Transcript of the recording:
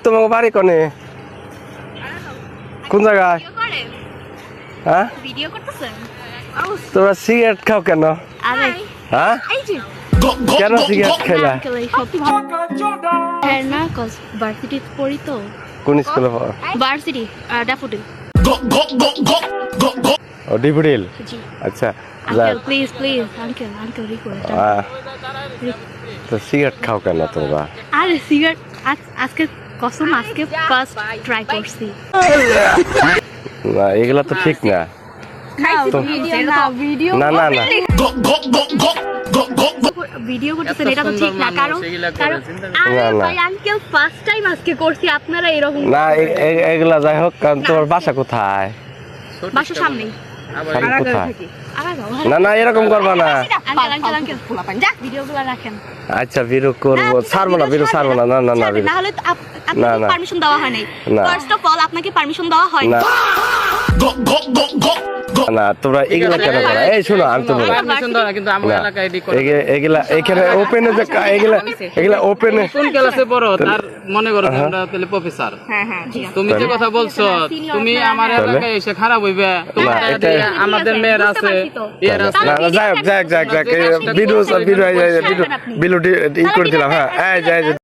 তোমার বাড়ি কোনে? কোন জায়গায়? হ্যাঁ ভিডিও করতেছেন? তোমরা সিগারেট খাও কেন? আরে হ্যাঁ এই যে কেন সিগারেট খেলা? হ্যাঁ না কজ ভার্সিটি পড়ি তো। কোন স্কুলে পড়ো? Varsity daffodil. ও ডিবুডিল। জি আচ্ছা uncle please please uncle request. তো সিগারেট খাও কেন তোমরা? আরে সিগারেট আজকে কসম আজকে ফার্স্ট ট্রাই করছি। না এগুলা তো ঠিক না। না না না ভিডিও করতেছেন এটা তো ঠিক না, কারণ ভাই আঙ্কেল ফার্স্ট টাইম আজকে করছি, আপনারা এরকম না এগুলা যাই হোক, কারণ তোমার বাসা কোথায়? বাসার সামনে কোথায়? না না এরকম করবা না। ভিডিওগুলো রাখেন। আচ্ছা ভিডিও করবো, ছাড়বো না ভিডিও, ছাড়বো না। না না না না হলে আপনাকে পারমিশন দেওয়া হয় নাই। ফার্স্ট অফ অল আপনাকে পারমিশন দেওয়া হয় না। না তোমরা এগুলা কেন করো? এই শোনো আমি তো বলি পারমিশন দাও না, কিন্তু আমার এলাকায় এডি করে এগুলা এখানে ওপেনে যে এগুলা ওপেনে কোন ক্লাসে পড়ো তার মনে করো যে আমরা তাহলে প্রফেসর। তুমি যে কথা বলছো, তুমি আমার এলাকায় এসে খারাপ হইবে। তোমার আমাদের মেয়ের আছে, এর আছে। না না যাই হোক ভিডিও ই করে দিলাম। হ্যাঁ এই যাই